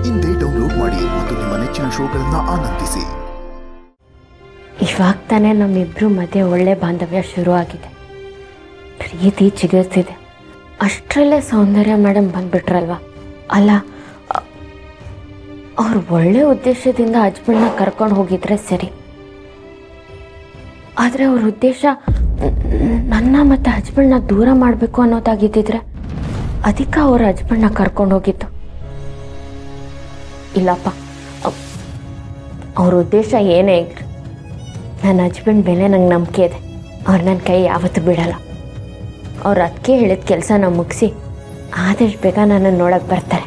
ಇಂದೇ ಡೌನ್ಲೋಡ್ ಮಾಡಿ ಮತ್ತು ನಿಮ್ಮ ನೆಚ್ಚಿನ ಶೋಗಳನ್ನು ಆನಂದಿಸಿ. ಇವಾಗ ತಾನೇ ನಮ್ಮಿಬ್ಬರು ಮಧ್ಯೆ ಒಳ್ಳೆ ಬಾಂಧವ್ಯ ಶುರುವಾಗಿದೆ, ಪ್ರೀತಿ ಚಿಗುರ್ತಿದೆ. ಅಷ್ಟರಲ್ಲೇ ಸೌಂದರ್ಯ ಮೇಡಮ್ ಬಂದ್ಬಿಟ್ರಲ್ವ. ಅಲ್ಲ, ಅವ್ರು ಒಳ್ಳೆ ಉದ್ದೇಶದಿಂದ ಹಸ್ಬೆಂಡ್ನ ಕರ್ಕೊಂಡು ಹೋಗಿದ್ರೆ ಸರಿ, ಆದರೆ ಅವ್ರ ಉದ್ದೇಶ ನನ್ನ ಮತ್ತು ಹಸ್ಬೆಂಡ್ನ ದೂರ ಮಾಡಬೇಕು ಅನ್ನೋದಾಗಿದ್ದಿದ್ರೆ ಅದಕ್ಕೆ ಅವ್ರ ಹಸ್ಬೆಂಡ್ನ ಕರ್ಕೊಂಡು ಹೋಗಿದ್ದು. ಇಲ್ಲಪ್ಪ, ಅವ್ರ ಉದ್ದೇಶ ಏನೇ ಇದ್ರು ನನ್ನ ಹಸ್ಬೆಂಡ್ ಮೇಲೆ ನಂಗೆ ನಂಬಿಕೆ ಇದೆ. ಅವ್ರು ನನ್ನ ಕೈ ಯಾವತ್ತೂ ಬಿಡಲ್ಲ. ಅವ್ರು ಅದಕ್ಕೆ ಹೇಳಿದ ಕೆಲಸನ ಮುಗಿಸಿ ಆದಷ್ಟು ಬೇಗ ನನ್ನನ್ನು ನೋಡಕ್ಕೆ ಬರ್ತಾರೆ.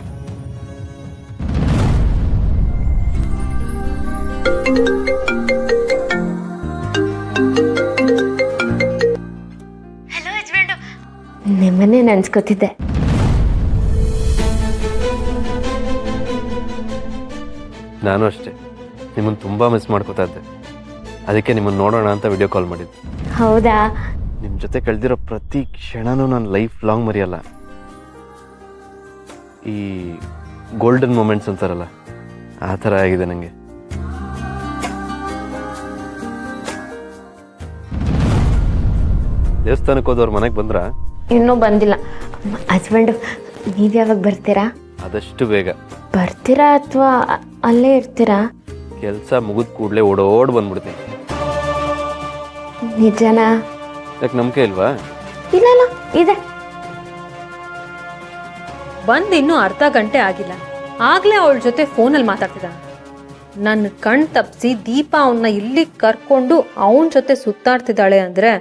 ಹಲೋ ಹಸ್ಬೆಂಡು, ನಿಮ್ಮನ್ನೇ ನೆನ್ಸ್ಕೊತಿದ್ದೆ. ನಾನು ಅಷ್ಟೇ ನಿಮ್ಮನ್ನು ತುಂಬ ಮಿಸ್ ಮಾಡ್ಕೋತಾ ಇದ್ದೆ. ಅದಕ್ಕೆ ನಿಮ್ಮನ್ನು ನೋಡೋಣ ಅಂತ ವಿಡಿಯೋ ಕಾಲ್ ಮಾಡಿದ್ದೆ. ಹೌದಾ? ನಿಮ್ಮ ಜೊತೆ ಕಳೆದಿರೋ ಪ್ರತಿ ಕ್ಷಣನೂ ನಾನು ಲೈಫ್ ಲಾಂಗ್ ಮರೆಯಲ್ಲ. ಈ ಗೋಲ್ಡನ್ ಮೂಮೆಂಟ್ಸ್ ಅಂತಾರಲ್ಲ, ಆ ಥರ ಆಗಿದೆ ನನಗೆ. ದೇವಸ್ಥಾನಕ್ಕೆ ಹೋದವ್ರ ಮನೆಗೆ ಬಂದ್ರಾ? ಇನ್ನೂ ಬಂದಿಲ್ಲ. ಹಸ್ಬೆಂಡು, ನೀವು ಯಾವಾಗ ಬರ್ತೀರಾ? ಆದಷ್ಟು ಬೇಗ ಬರ್ತೀರಾ ಅಥವಾ ಅಲ್ಲೇ ಇರ್ತೀರಾ? ಕೆಲಸ ಮುಗಿದ ಕೂಡಲೇ ಓಡೋಡ್ ಬಂದ್ಬಿಡ್ತೀನಿ. ನಿಜನಾ? ಯಾಕೆ ನಂಬಿಕೆ ಇಲ್ವಾ? ಇಲ್ಲ ಇದೆ. ಬಂದು ಇನ್ನೂ ಅರ್ಧ ಗಂಟೆ ಆಗಿಲ್ಲ, ಆಗ್ಲೇ ಅವಳ ಜೊತೆ ಫೋನಲ್ಲಿ ಮಾತಾಡ್ತಿದ್ದಾನೆ. ನನ್ನ ಕಣ್ ತಪ್ಪಿಸಿ ದೀಪ ಅವನ್ನ ಇಲ್ಲಿ ಕರ್ಕೊಂಡು ಅವನ ಜೊತೆ ಸುತ್ತಾಡ್ತಿದ್ದಾಳೆ ಅಂದ್ರೆ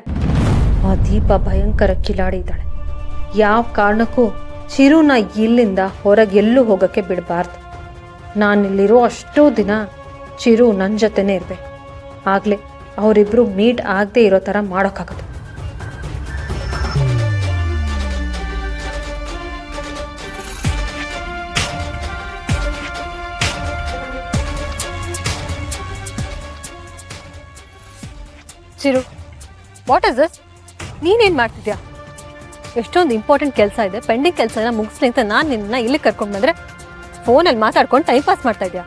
ಆ ದೀಪ ಭಯಂಕರ ಕಿಲಾಡಿ ಇದ್ದಾಳೆ. ಯಾವ ಕಾರಣಕ್ಕೂ ಚಿರುನ ಇಲ್ಲಿಂದ ಹೊರಗೆ ಎಲ್ಲೂ ಹೋಗಕ್ಕೆ ಬಿಡಬಾರ್ದು. ನಾನಿಲ್ಲಿರೋ ಅಷ್ಟೂ ದಿನ ಚಿರು ನನ್ನ ಜೊತೆನೇ ಇರಬೇಕು. ಆಗ್ಲೇ ಅವರಿಬ್ರು ಮೀಟ್ ಆಗದೆ ಇರೋ ಥರ ಮಾಡೋಕ್ಕಾಗದು. Chiru, what is this? ನೀನೇನು ಮಾಡ್ತಿದ್ಯಾ? ಎಷ್ಟೊಂದು ಇಂಪಾರ್ಟೆಂಟ್ ಕೆಲಸ ಇದೆ, ಪೆಂಡಿಂಗ್ ಕೆಲಸ ಎಲ್ಲ ಮುಗಿಸ್ಲಿ ಅಂತ ನಾನು ನಿನ್ನ ಇಲ್ಲಿ ಕರ್ಕೊಂಡು ಬಂದರೆ ಫೋನಲ್ಲಿ ಮಾತಾಡ್ಕೊಂಡು ಟೈಮ್ ಪಾಸ್ ಮಾಡ್ತಾ ಇದೆಯಾ?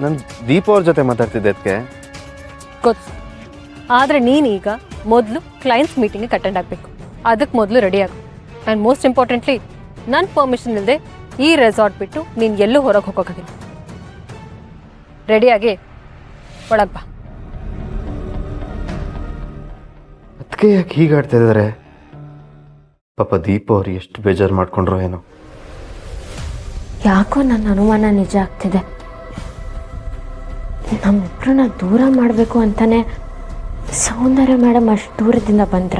ನಾನು ದೀಪ ಅವ್ರ ಜೊತೆ ಮಾತಾಡ್ತಿದ್ದೆ. ಅದಕ್ಕೆ ಗೊತ್ತು, ಆದರೆ ನೀನೀಗ ಮೊದಲು ಕ್ಲೈಂಟ್ಸ್ ಮೀಟಿಂಗಿಗೆ ಅಟೆಂಡ್ ಆಗಬೇಕು. ಅದಕ್ಕೆ ಮೊದಲು ರೆಡಿ ಆಗು. ಆ್ಯಂಡ್ ಮೋಸ್ಟ್ ಇಂಪಾರ್ಟೆಂಟ್ಲಿ, ನನ್ನ ಪರ್ಮಿಷನ್ ಇಲ್ಲದೆ ಈ ರೆಸಾರ್ಟ್ ಬಿಟ್ಟು ನೀನು ಎಲ್ಲೂ ಹೊರಗೆ ಹೋಗೋಕ್ಕಾಗಿಲ್ಲ. ರೆಡಿಯಾಗಿ ಒಳಗೆ ಬಾ. ಅದಕ್ಕೆ ಯಾಕೆ ಹೀಗೆ ಆಡ್ತಾ ಇದ್ದಾರೆ? ಪಾಪ ದೀಪ ಅವ್ರು ಎಷ್ಟು ಬೇಜಾರು ಮಾಡ್ಕೊಂಡ್ರೋ ಏನೋ. ಯಾಕೋ ನನ್ನ ಅನುಮಾನ ನಿಜ ಆಗ್ತಿದೆ. ನಮ್ಮಿಬ್ಬರನ್ನ ದೂರ ಮಾಡಬೇಕು ಅಂತಾನೆ ಸೌಂದರ್ಯ ಮೇಡಮ್ ಅಷ್ಟು ದೂರದಿಂದ ಬಂದ್ರ.